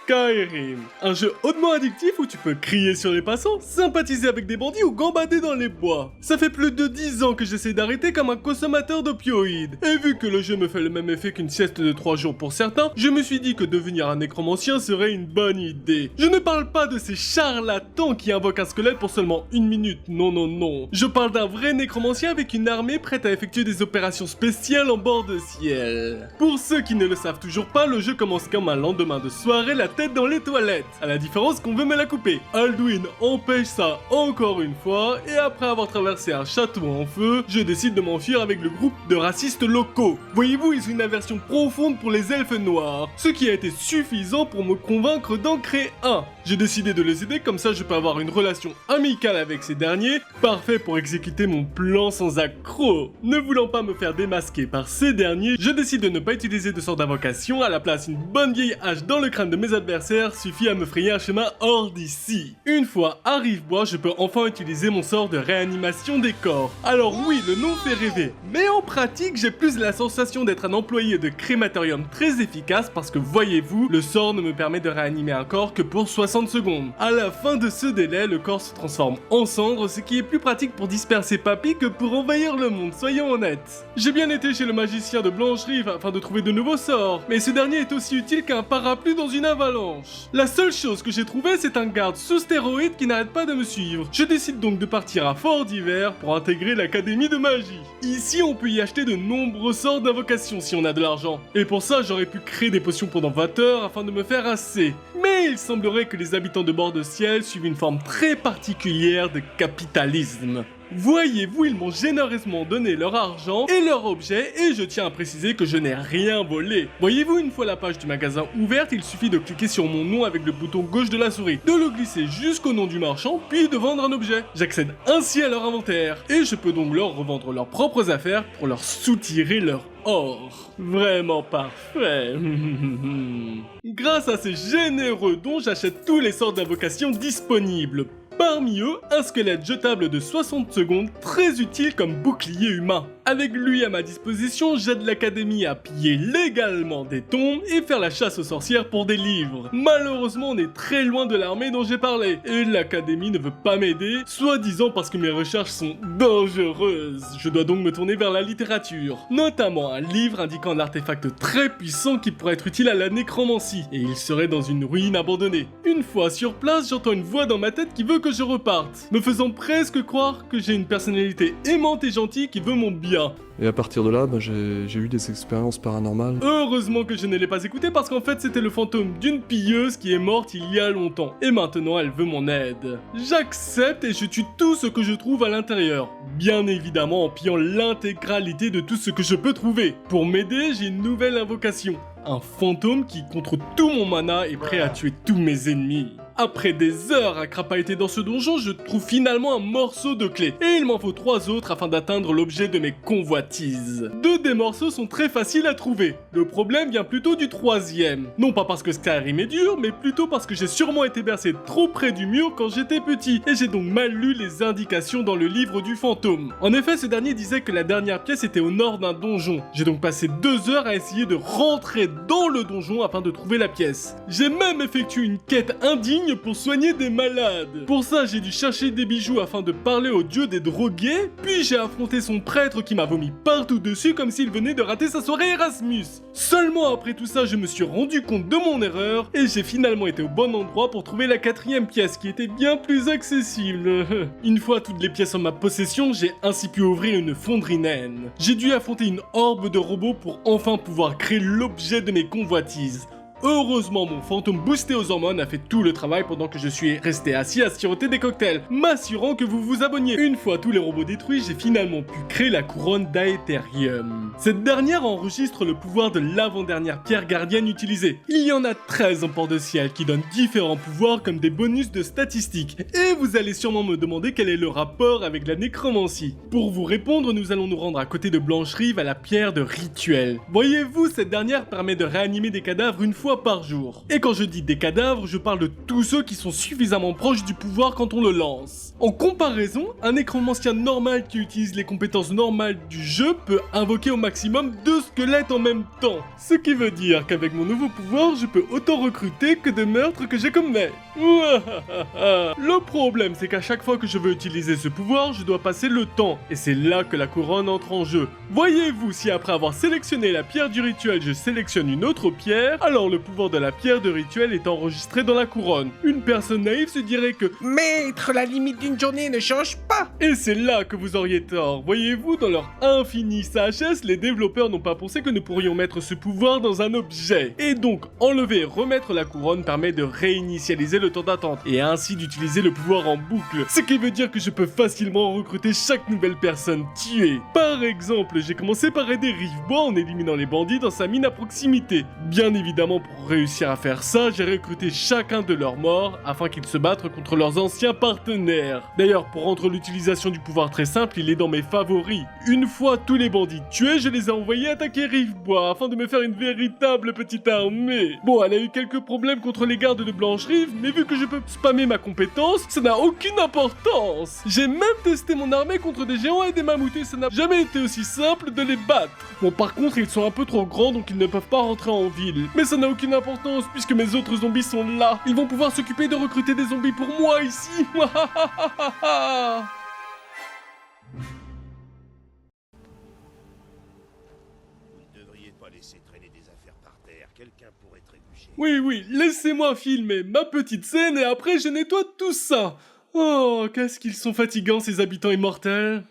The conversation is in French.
Skyrim, un jeu hautement addictif où tu peux crier sur les passants, sympathiser avec des bandits ou gambader dans les bois. Ça fait plus de 10 ans que j'essaie d'arrêter comme un consommateur d'opioïdes, et vu que le jeu me fait le même effet qu'une sieste de 3 jours pour certains, je me suis dit que devenir un nécromancien serait une bonne idée. Je ne parle pas de ces charlatans qui invoquent un squelette pour seulement 1 minute, non. Je parle d'un vrai nécromancien avec une armée prête à effectuer des opérations spéciales en bord de ciel. Pour ceux qui ne le savent toujours pas, le jeu commence comme un lendemain de soirée, la tête dans les toilettes, à la différence qu'on veut me la couper. Alduin empêche ça encore une fois, et après avoir traversé un château en feu, je décide de m'enfuir avec le groupe de racistes locaux. Voyez-vous, ils ont une aversion profonde pour les elfes noirs, ce qui a été suffisant pour me convaincre d'en créer un. J'ai décidé de les aider, comme ça je peux avoir une relation amicale avec ces derniers, parfait pour exécuter mon plan sans accroc. Ne voulant pas me faire démasquer par ces derniers, je décide de ne pas utiliser de sort d'invocation, à la place une bonne vieille hache dans le crâne de mes adversaires suffit à me frayer un chemin hors d'ici. Une fois à Rivebois, je peux enfin utiliser mon sort de réanimation des corps. Alors oui, le nom fait rêver, mais en pratique, j'ai plus la sensation d'être un employé de crématorium très efficace parce que voyez-vous, le sort ne me permet de réanimer un corps que pour 60 secondes. À la fin de ce délai, le corps se transforme en cendres, ce qui est plus pratique pour disperser Papy que pour envahir le monde, soyons honnêtes. J'ai bien été chez le magicien de Blancherive afin de trouver de nouveaux sorts, mais ce dernier est aussi utile qu'un parapluie dans une avalanche. La seule chose que j'ai trouvée, c'est un garde sous stéroïde qui n'arrête pas de me suivre. Je décide donc de partir à Fort d'Hiver pour intégrer l'académie de magie. Ici, on peut y acheter de nombreux sorts d'invocation si on a de l'argent. Et pour ça, j'aurais pu créer des potions pendant 20 heures afin de me faire assez. Mais il semblerait que les habitants de bord de ciel suivent une forme très particulière de capitalisme. Voyez-vous, ils m'ont généreusement donné leur argent et leurs objets et je tiens à préciser que je n'ai rien volé. Voyez-vous, une fois la page du magasin ouverte, il suffit de cliquer sur mon nom avec le bouton gauche de la souris, de le glisser jusqu'au nom du marchand, puis de vendre un objet. J'accède ainsi à leur inventaire et je peux donc leur revendre leurs propres affaires pour leur soutirer leur or. Vraiment parfait. Grâce à ces généreux dons, j'achète tous les sorts d'invocation disponibles. Parmi eux, un squelette jetable de 60 secondes, très utile comme bouclier humain. Avec lui à ma disposition, j'aide l'académie à piller légalement des tombes et faire la chasse aux sorcières pour des livres. Malheureusement, on est très loin de l'armée dont j'ai parlé, et l'académie ne veut pas m'aider, soi-disant parce que mes recherches sont dangereuses. Je dois donc me tourner vers la littérature, notamment un livre indiquant un artefact très puissant qui pourrait être utile à la nécromancie, et il serait dans une ruine abandonnée. Une fois sur place, j'entends une voix dans ma tête qui veut que je reparte, me faisant presque croire que j'ai une personnalité aimante et gentille qui veut mon bien. Et à partir de là, j'ai eu des expériences paranormales. Heureusement que je ne l'ai pas écouté parce qu'en fait c'était le fantôme d'une pilleuse qui est morte il y a longtemps. Et maintenant elle veut mon aide. J'accepte et je tue tout ce que je trouve à l'intérieur. Bien évidemment en pillant l'intégralité de tout ce que je peux trouver. Pour m'aider, j'ai une nouvelle invocation. Un fantôme qui, contre tout mon mana, est prêt à tuer tous mes ennemis. Après des heures à crapahuter dans ce donjon, je trouve finalement un morceau de clé. Et il m'en faut 3 autres afin d'atteindre l'objet de mes convoitises. 2 des morceaux sont très faciles à trouver. Le problème vient plutôt du 3e. Non pas parce que Skyrim est dur, mais plutôt parce que j'ai sûrement été bercé trop près du mur quand j'étais petit. Et j'ai donc mal lu les indications dans le livre du fantôme. En effet, ce dernier disait que la dernière pièce était au nord d'un donjon. J'ai donc passé 2 heures à essayer de rentrer dans le donjon afin de trouver la pièce. J'ai même effectué une quête indigne pour soigner des malades. Pour ça, j'ai dû chercher des bijoux afin de parler au dieu des drogués, puis j'ai affronté son prêtre qui m'a vomi partout dessus comme s'il venait de rater sa soirée Erasmus. Seulement après tout ça, je me suis rendu compte de mon erreur et j'ai finalement été au bon endroit pour trouver la 4e pièce qui était bien plus accessible. Une fois toutes les pièces en ma possession, j'ai ainsi pu ouvrir une fonderie naine. J'ai dû affronter une orbe de robots pour enfin pouvoir créer l'objet de mes convoitises. Heureusement, mon fantôme boosté aux hormones a fait tout le travail pendant que je suis resté assis à siroter des cocktails, m'assurant que vous vous abonniez. Une fois tous les robots détruits, j'ai finalement pu créer la couronne d'Aetherium. Cette dernière enregistre le pouvoir de l'avant-dernière pierre gardienne utilisée. Il y en a 13 en port de ciel qui donnent différents pouvoirs comme des bonus de statistiques. Et vous allez sûrement me demander quel est le rapport avec la nécromancie. Pour vous répondre, nous allons nous rendre à côté de Blancherive à la pierre de rituel. Voyez-vous, cette dernière permet de réanimer des cadavres une fois fois par jour. Et quand je dis des cadavres, je parle de tous ceux qui sont suffisamment proches du pouvoir quand on le lance. En comparaison, un nécromancien normal qui utilise les compétences normales du jeu peut invoquer au maximum 2 squelettes en même temps. Ce qui veut dire qu'avec mon nouveau pouvoir, je peux autant recruter que de meurtres que je commets. Le problème, c'est qu'à chaque fois que je veux utiliser ce pouvoir, je dois passer le temps. Et c'est là que la couronne entre en jeu. Voyez-vous, si après avoir sélectionné la pierre du rituel, je sélectionne une autre pierre, alors le pouvoir de la pierre de rituel est enregistré dans la couronne. Une personne naïve se dirait que Maître, la limite d'une journée ne change pas. Et c'est là que vous auriez tort. Voyez-vous, dans leur infini sagesse, les développeurs n'ont pas pensé que nous pourrions mettre ce pouvoir dans un objet. Et donc, enlever et remettre la couronne permet de réinitialiser le temps d'attente, et ainsi d'utiliser le pouvoir en boucle. Ce qui veut dire que je peux facilement recruter chaque nouvelle personne tuée. Par exemple, j'ai commencé par aider Rivebois en éliminant les bandits dans sa mine à proximité. Bien évidemment, pour réussir à faire ça, j'ai recruté chacun de leurs morts afin qu'ils se battent contre leurs anciens partenaires. D'ailleurs, pour rendre l'utilisation du pouvoir très simple, il est dans mes favoris. Une fois tous les bandits tués, je les ai envoyés attaquer Rivebois afin de me faire une véritable petite armée. Bon, elle a eu quelques problèmes contre les gardes de Blanche-Rive, mais vu que je peux spammer ma compétence, ça n'a aucune importance. J'ai même testé mon armée contre des géants et des mammouths et ça n'a jamais été aussi simple de les battre. Bon, par contre, ils sont un peu trop grands donc ils ne peuvent pas rentrer en ville. Mais ça n'a aucune importance puisque mes autres zombies sont là. Ils vont pouvoir s'occuper de recruter des zombies pour moi ici. Vous ne devriez pas laisser traîner des affaires par terre. Quelqu'un pourrait trébucher. Oui, laissez-moi filmer ma petite scène et après je nettoie tout ça. Oh, qu'est-ce qu'ils sont fatigants ces habitants immortels.